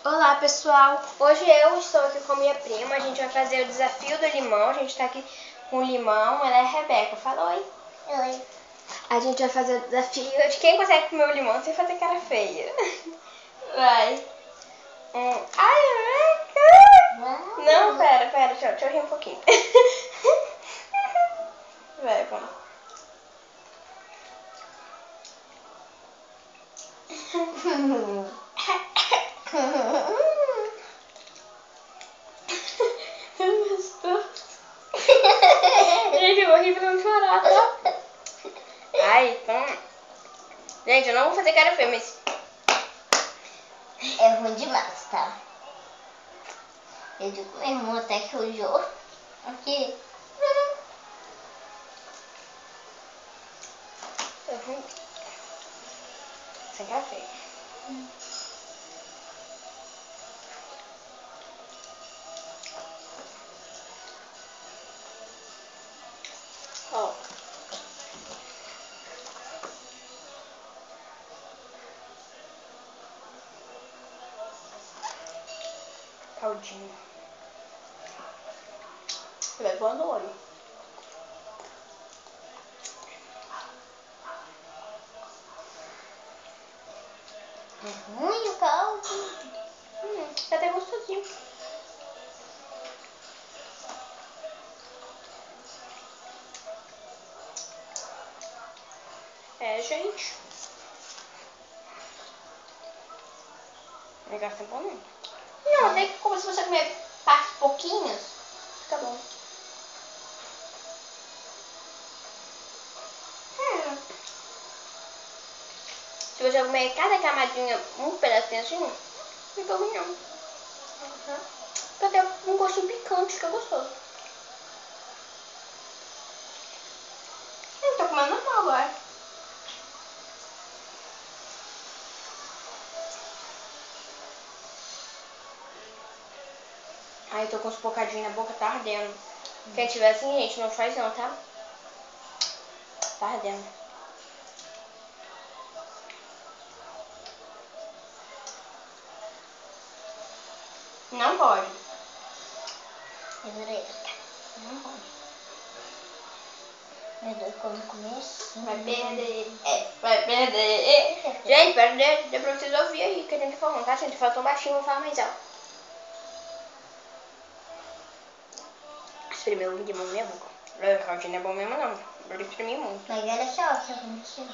Olá pessoal, hoje eu estou aqui com minha prima, a gente vai fazer o desafio do limão, a gente está aqui com o limão, ela é a Rebeca, fala oi. Oi. A gente vai fazer o desafio de quem consegue comer o limão sem fazer cara feia. Vai. Ai, Rebeca! Não, pera, deixa eu rir um pouquinho. Vai, vamos. Gente, eu vou rir pra não chorar, tá? Ai, então... Gente, eu não vou fazer cara feia, mas... É ruim demais, tá? Eu digo com meu irmão até que o Jô aqui. É ruim. Sem cara feia. Ó. Caldinho. Vai voando o olho. É ruim o caldo. Tá até gostosinho. É, gente. O negócio é bom, não. Não, até que como se você comer partes pouquinhos, fica bom. Se você comer cada camadinha, um pedacinho assim, fica ruim não. Fica até um gostinho picante, que é gostoso. Tô comendo normal agora. Ai, eu tô com uns bocadinhos na boca, tá ardendo. Quem tiver assim, gente, não faz não, tá? Tá ardendo. Não pode. Não pode. Meu Deus, quando começa. Vai perder. Vai perder. Gente, perder. Deu pra vocês ouvir aí o que a gente tá falando, tá, gente? Faltou baixinho, vou falar mais alto. Espremeu o limão na minha boca. O caldinho não é bom mesmo, não. Eu espremi muito. Mas olha só, que aconteceu.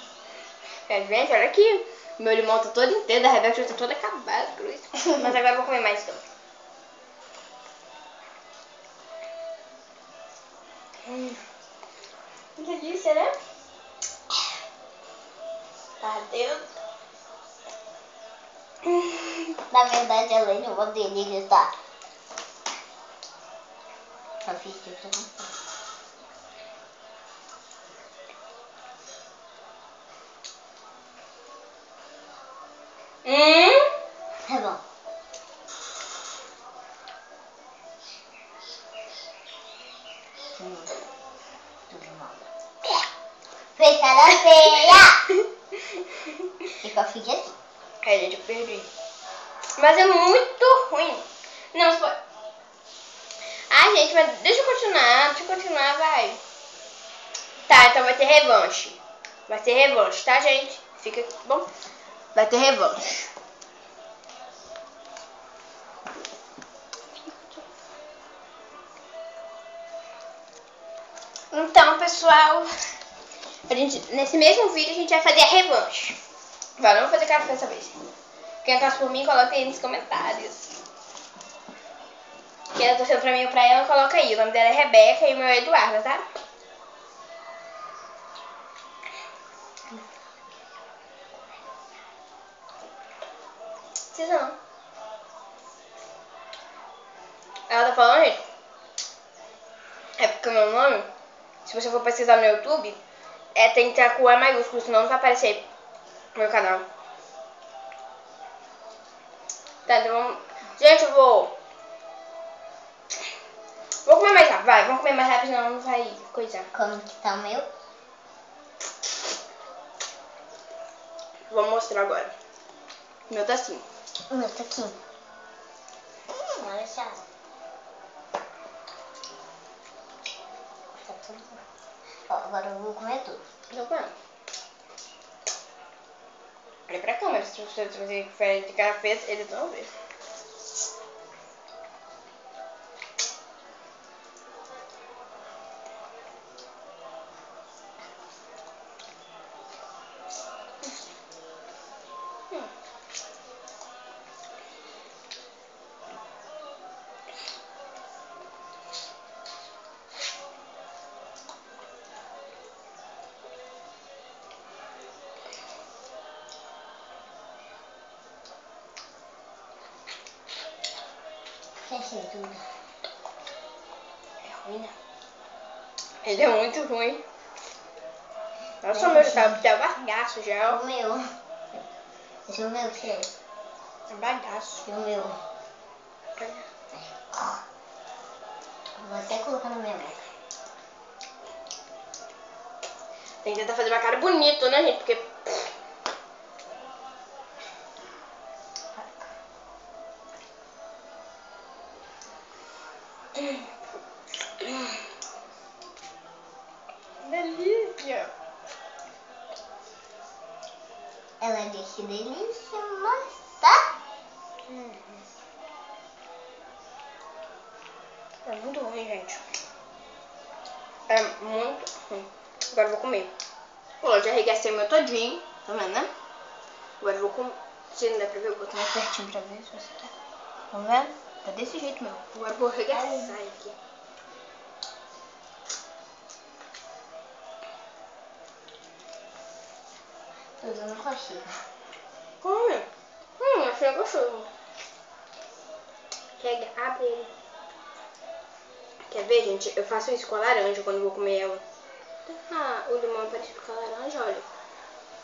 Gente, olha aqui. Meu limão tá todo inteiro, a Rebeca já tá toda acabada, cruz. Mas agora eu vou comer mais então. Que delícia, né? Tá dentro. Na verdade, além de uma delícia, tá? Só fiz isso pra você. Tá bom. Tudo mal. Fez cara feia! Ficou fica assim. É, gente, eu perdi. Mas é muito ruim. Não, se for... Ai, gente, mas deixa eu continuar, vai. Tá, então vai ter revanche. Vai ter revanche, tá, gente? Fica bom? Vai ter revanche. Então, pessoal, nesse mesmo vídeo a gente vai fazer a revanche. Agora, não vou fazer cara feia dessa vez. Quem torce por mim, coloca aí nos comentários. Quem tá torcendo pra mim ou pra ela, coloca aí. O nome dela é Rebeca e o meu é Eduarda, tá? Precisa não. Ela tá falando, gente. É porque o meu nome, se você for pesquisar no YouTube, tem que estar com E maiúsculo, senão não vai aparecer no meu canal. Tá, então vamos... Gente, eu vou comer mais rápido, vai. Vamos comer mais rápido, senão não vai coisar. Como que tá o meu? Vou mostrar agora. O meu tá assim. O meu tá aqui. Olha só. Tá tudo bom. Ó, agora eu vou comer tudo. Tô comendo. Olha pra câmera, se você fazer diferente de cara feia, eles vão ver. Fechei tudo. É ruim, né? Ele é muito ruim. Nossa, meu, tá até bagaço já, ó. O meu. Esse é o meu, que é? É bagaço. E o meu. Vou até colocar na minha boca. Tem que tentar fazer uma cara bonita, né, gente? Porque... delícia. Ela disse que delícia, mas tá? É muito ruim, gente. É muito ruim. Agora eu vou comer. Pô, eu já arregassei o meu todinho. Tá vendo, né? Agora eu vou comer. Se não dá pra ver, eu vou botar mais pertinho pra ver se você tá. Tá vendo? Tá desse jeito mesmo. Agora eu vou arregaçar aqui. Tô usando coxinha. Come. Achei gostoso. Abre ele. Quer ver, gente? Eu faço isso com a laranja quando eu vou comer ela. Ah, o limão é parecido com a laranja, olha.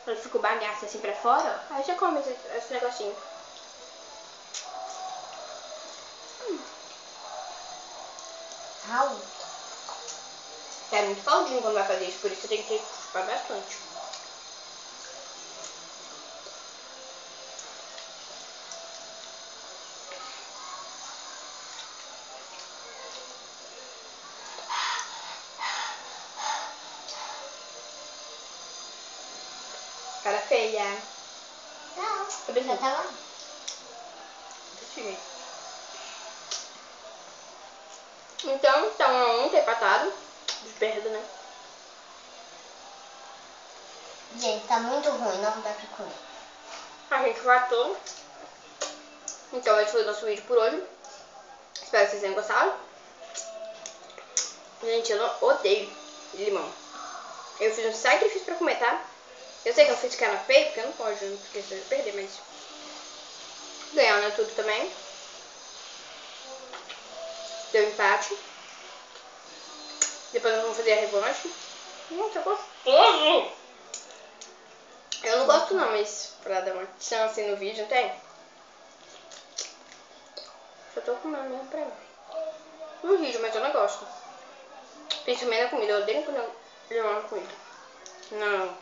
Quando fica o bagaço assim pra fora, ó. Aí você come esse negocinho. Au. É muito caldinho quando vai fazer isso, por isso você tem que chupar bastante. Cara feia. Não, Cadê já tava. desse jeito. Então, tá 1-1, tá empatado. De perda, né? Gente, tá muito ruim, não dá pra comer. A gente matou. Então, esse foi o nosso vídeo por hoje. Espero que vocês tenham gostado. Gente, eu não odeio limão. Eu fiz um sacrifício pra comer, tá? Eu sei que eu fiz cara feia, porque eu não posso, não esquecer de perder, mas... ganhar, né? Tudo também. Deu empate. Depois nós vamos fazer a revanche. Nossa, gostoso! Eu não gosto não, mas pra dar uma chance no vídeo, não tem? Só tô comendo mesmo pra mim. No vídeo, mas eu não gosto. Principalmente na comida, eu odeio quando limão na comida. Não.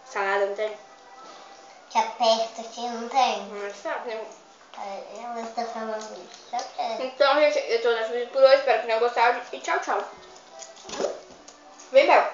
Salada, não tem? Que aperta aqui, não tem? Não sabe, né? Ela tá falando isso. Só pra... Então, gente, eu tô nesse vídeo por hoje. Espero que tenham gostado. E tchau, tchau. Vem, Bel.